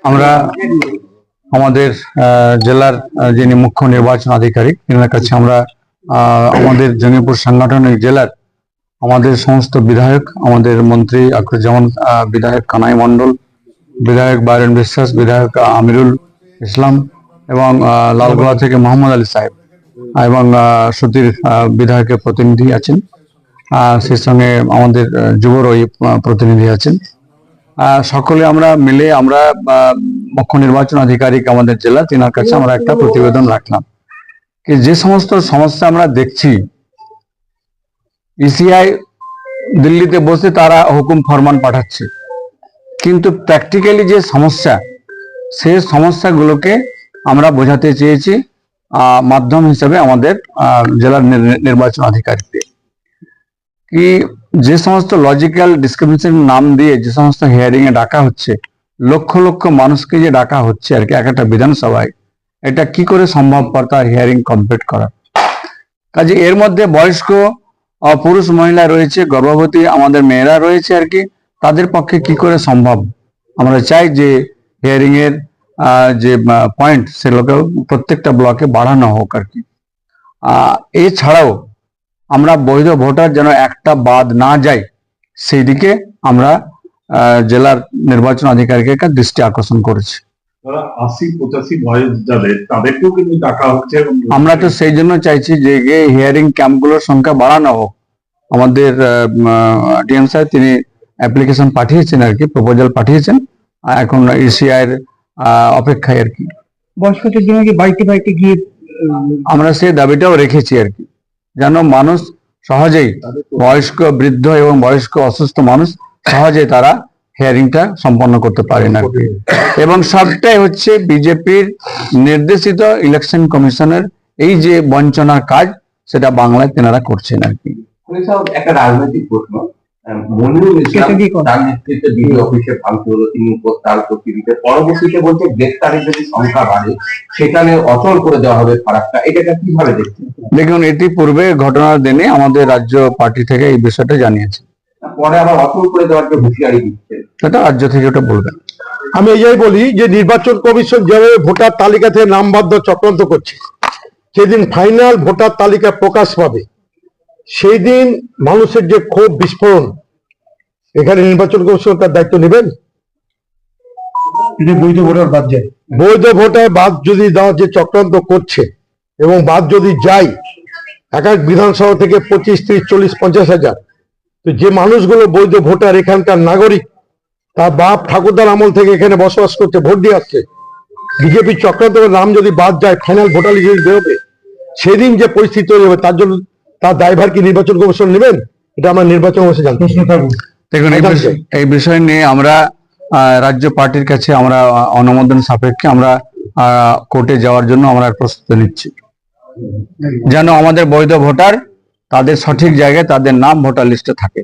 আমরা আমাদের জেলার যিনি মুখ্য নির্বাচন আধিকারিক এনার কাছে আমরা আমাদের জঙ্গিপুর সাংগঠনিক জেলার আমাদের সমস্ত বিধায়ক, আমাদের মন্ত্রী আকরুজ্জামান বিধায়ক কানাই মণ্ডল, বিধায়ক বাইরন বিশ্বাস, বিধায়ক আমিরুল ইসলাম এবং লালগোলা থেকে মোহাম্মদ আলী সাহেব এবং সুতির বিধায়কের প্রতিনিধি আছেন, সেই সঙ্গে আমাদের যুবর ওই প্রতিনিধি আছেন। সকলে আমরা মিলে আমরা মুখ্য নির্বাচন আধিকারিক আমাদের জেলা তিনার কাছে আমরা একটা প্রতিবেদন রাখলাম কি যে সমস্ত সমস্যা আমরা দেখছি, ইসিআই দিল্লিতে বসে তারা হুকুম ফরমান পাঠাচ্ছে, কিন্তু প্র্যাকটিক্যালি যে সমস্যা সেই সমস্যাগুলোকে আমরা বোঝাতে চেয়েছি মাধ্যম হিসেবে আমাদের জেলার নির্বাচন আধিকারিকদের কি যে সমস্ত লজিক্যাল ডিসক্রিমিনেশন নাম দিয়ে যে সমস্ত হিয়ারিং এ ডাকা হচ্ছে, লক্ষ লক্ষ মানুষকে যে ডাকা হচ্ছে আর কি এক একটা বিধানসভায়, এটা কি করে সম্ভবপর তার হিয়ারিং কমপ্লিট করা। কাজে এর মধ্যে বয়স্ক পুরুষ মহিলা রয়েছে, গর্ভবতী আমাদের মেয়েরা রয়েছে আর কি, তাদের পক্ষে কি করে সম্ভব। আমরা চাই যে হিয়ারিং এর যে পয়েন্ট সেগুলোকে প্রত্যেকটা ব্লকে বাড়ানো হোক আর কি। এছাড়াও আমরা বৈধ ভোটার যেন একটা বাদ না যায় সেই দিকে আমরা জেলার নির্বাচন আধিকারিকের দৃষ্টি আকর্ষণ করেছি। 80-85 বয়স যাদের তাদেরকেও কিন্তু ডাকা হচ্ছে। আমরা তো সেই জন্য চাইছি যে হিয়ারিং ক্যাম্পগুলোর সংখ্যা বাড়ানো হোক। আমাদের ডিএম সাহেব তিনি অ্যাপ্লিকেশন পাঠিয়েছেন আর কি, প্রপোজাল পাঠিয়েছেন, এখন ইসিআই এর অপেক্ষায় আর কি। বয়স্কদের জন্য কি বাড়িতে বাড়িতে গিয়ে আমরা সেই দাবিটাও রেখেছি আর কি, যেন মানুষ সহজেই, বয়স্ক বৃদ্ধ এবং বয়স্ক অসুস্থ মানুষ সহজেই তারা হিয়ারিংটা সম্পন্ন করতে পারেন আর কি। এবং সবটাই হচ্ছে বিজেপির নির্দেশিত ইলেকশন কমিশনের এই যে বঞ্চনার কাজ, সেটা বাংলায় তেনারা করছেন আর কি। একটা রাজনৈতিক প্রশ্ন, মনিরুল ইসলাম তার নেতৃত্বে বিডি অফিসে ভাঙতে হলো, তিনি তার প্রতিনিধিতে পরবর্তীতে বলছে গ্রেফতারের যদি সংখ্যা বাড়ে সেখানে অচল করে দেওয়া হবে ফারাক্কা, এটাকে কিভাবে দেখছেন? দেখুন, এটি পূর্বে ঘটনার দিনে আমাদের রাজ্য পার্টি থেকে এই বিষয়টা জানিয়েছে, পরে আবার অচল করে দেওয়ার যে হুঁশিয়ারি দিচ্ছে, সেটা রাজ্য থেকে ওটা বলবেন। আমি এই বলি যে নির্বাচন কমিশন যেভাবে ভোটার তালিকা থেকে নাম বাদ চক্রান্ত করছে, সেদিন ফাইনাল ভোটার তালিকা প্রকাশ পাবে, সেই দিন মানুষের যে ক্ষোভ বিস্ফোরণ, এখানে নির্বাচন কমিশন তার দায়িত্ব নেবেন? বৈধ ভোটার বাদ যায়, বৈধ ভোটার বাদ যদি দেওয়ার যে চক্রান্ত করছে এবং বাদ যদি যায় এক এক বিধানসভা থেকে 25, 30, 40, 50 হাজার, তো যে মানুষগুলো বৈধ ভোটার, এখানকার নাগরিক, তার বাপ ঠাকুরদার আমল থেকে এখানে বসবাস করছে, ভোট দিয়ে আসছে, বিজেপির চক্রান্ত নাম যদি বাদ যায়, ফাইনাল ভোটার লিস্ট যদি বেরোবে, সেদিন যে পরিস্থিতি তৈরি হবে তার জন্য তার দায়ভার কি নির্বাচন কমিশন নেবেন? এটা আমরা নির্বাচন কমিশন জানতে চাই। দেখুন, এই বিষয় নিয়ে আমরা রাজ্য পার্টির কাছে আমরা অনুমোদন সাপেক্ষে আমরা কোর্টে যাওয়ার জন্য আমরা প্রস্তুতি নিচ্ছি, যেন আমাদের বৈধ ভোটার তাদের সঠিক জায়গায় তাদের নাম ভোটার লিস্টে থাকে।